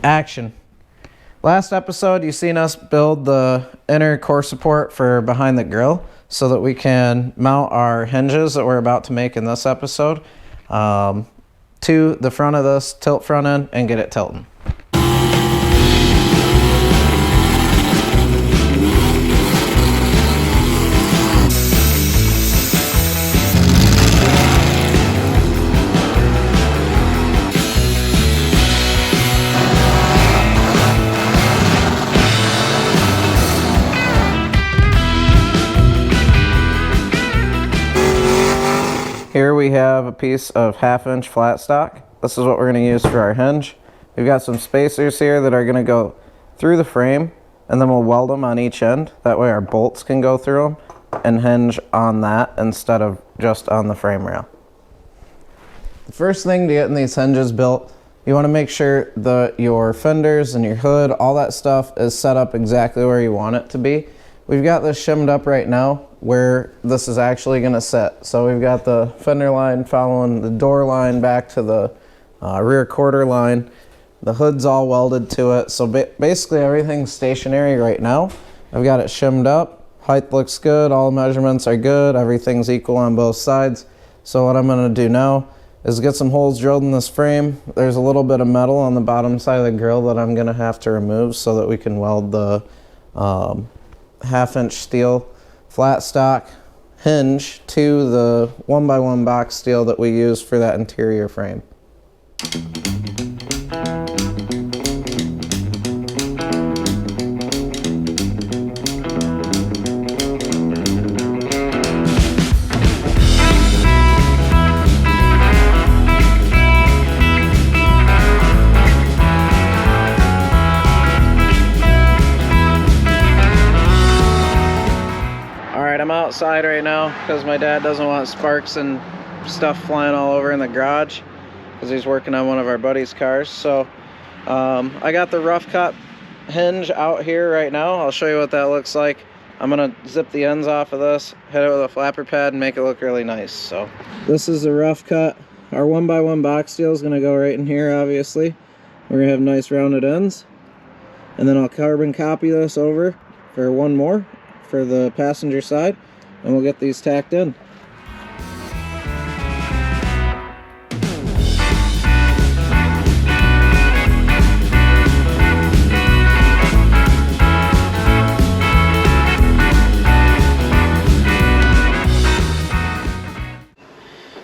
Action. Last episode, you seen us build the inner core support for behind the grill so that we can mount our hinges that we're about to make in this episode to the front of this tilt front end and get it tilting. Here we have a piece of 1/2" flat stock. This is what we're going to use for our hinge. We've got some spacers here that are going to go through the frame, and then we'll weld them on each end. That way our bolts can go through them and hinge on that instead of just on the frame rail. The first thing to getting these hinges built, you want to make sure that your fenders and your hood, all that stuff is set up exactly where you want it to be. We've got this shimmed up right now where this is actually going to sit. So we've got the fender line following the door line back to the rear quarter line. The hood's all welded to it. So basically everything's stationary right now. I've got it shimmed up. Height looks good. All measurements are good. Everything's equal on both sides. So what I'm going to do now is get some holes drilled in this frame. There's a little bit of metal on the bottom side of the grill that I'm going to have to remove so that we can weld the 1/2" steel flat stock hinge to the 1x1 box steel that we use for that interior frame. I'm outside right now because my dad doesn't want sparks and stuff flying all over in the garage because he's working on one of our buddies' cars. So I got the rough cut hinge out here right now. I'll show you what that looks like. I'm gonna zip the ends off of this, hit it with a flapper pad, and make it look really nice. So this is the rough cut. Our 1x1 box steel is gonna go right in here. Obviously we're gonna have nice rounded ends, and then I'll carbon copy this over for one more for the passenger side, and we'll get these tacked in.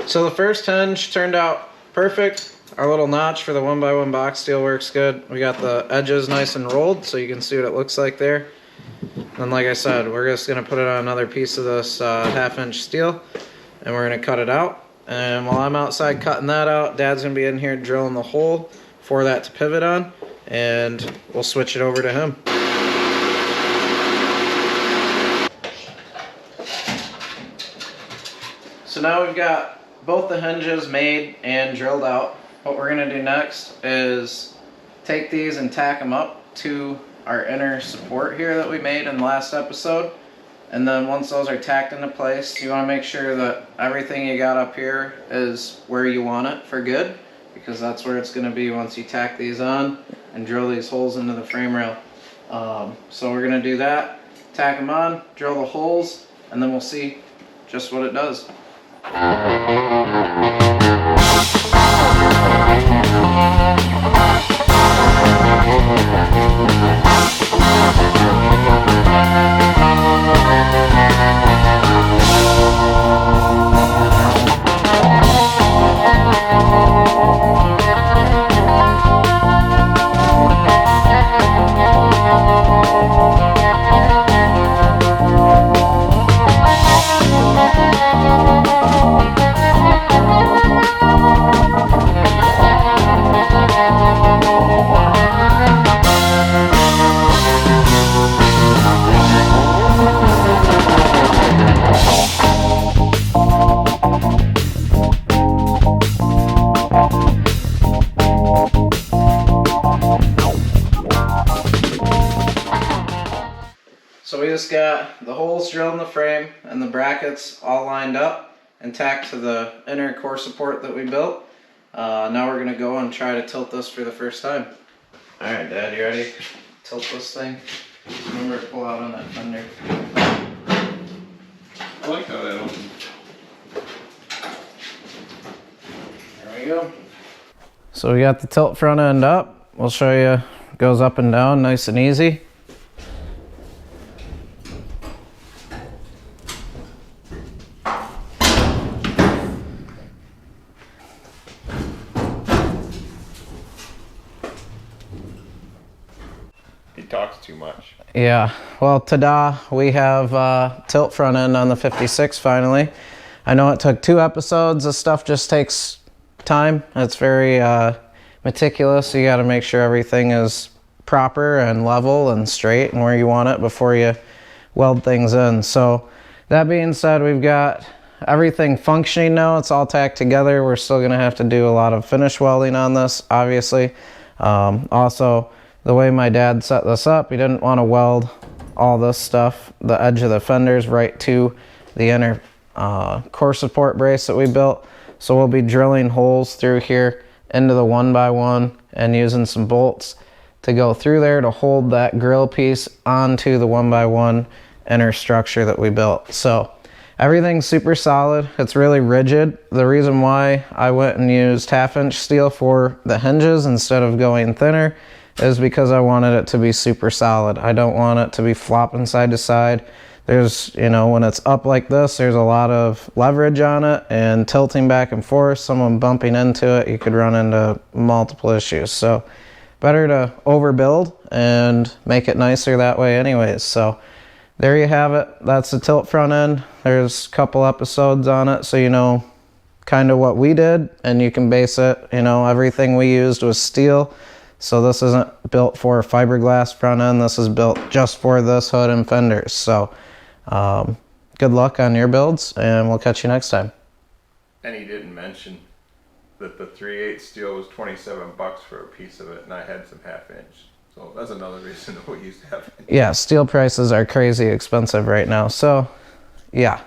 So the first hinge turned out perfect. Our little notch for the 1x1 box steel works good. We got the edges nice and rolled so you can see what it looks like there. And like I said, we're just going to put it on another piece of this 1/2" steel, and we're going to cut it out. And while I'm outside cutting that out, Dad's going to be in here drilling the hole for that to pivot on, and we'll switch it over to him. So now we've got both the hinges made and drilled out. What we're going to do next is take these and tack them up to our inner support here that we made in the last episode. And then once those are tacked into place, you want to make sure that everything you got up here is where you want it for good, because that's where it's going to be once you tack these on and drill these holes into the frame rail. So we're going to do that, tack them on, drill the holes, and then we'll see just what it does. So we just got the holes drilled in the frame and the brackets all lined up and tacked to the inner core support that we built. Now we're going to go and try to tilt this for the first time. Alright, Dad, you ready? Tilt this thing. Remember to pull out on that fender. I like how that opens. There we go. So we got the tilt front end up. We'll show you. It goes up and down nice and easy. He talks too much. Yeah, well, ta-da, we have tilt front end on the 56 finally. I know it took 2 episodes. This stuff just takes time. It's very meticulous. You got to make sure everything is proper and level and straight and where you want it before you weld things in. So that being said, we've got everything functioning now. It's all tacked together. We're still going to have to do a lot of finish welding on this, obviously. Also, the way my dad set this up, he didn't want to weld all this stuff, the edge of the fenders, right to the inner core support brace that we built. So we'll be drilling holes through here into the 1x1 and using some bolts to go through there to hold that grill piece onto the 1x1 inner structure that we built. So everything's super solid. It's really rigid. The reason why I went and used 1/2" steel for the hinges instead of going thinner is because I wanted it to be super solid. I don't want it to be flopping side to side. There's, you know, when it's up like this, there's a lot of leverage on it and tilting back and forth. Someone bumping into it, you could run into multiple issues. So better to overbuild and make it nicer that way anyways. So there you have it. That's the tilt front end. There's a couple episodes on it, so you know kind of what we did, and you can base it, you know, everything we used was steel. So this isn't built for a fiberglass front end. This is built just for this hood and fenders. So good luck on your builds, and we'll catch you next time. And he didn't mention that the 3/8 steel was $27 for a piece of it, and I had some 1/2". So that's another reason that we used 1/2". Yeah, steel prices are crazy expensive right now. So yeah,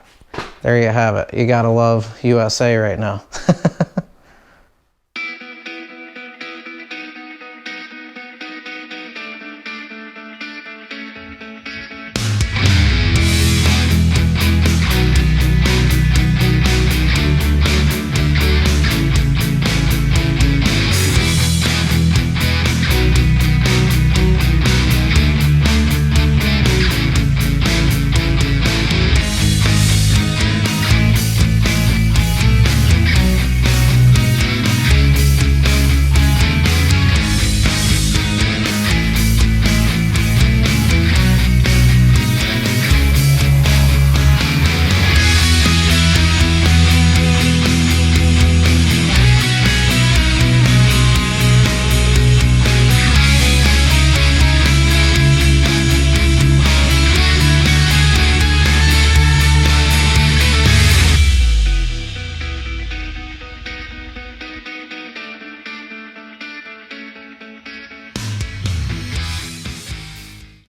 there you have it. You gotta love USA right now.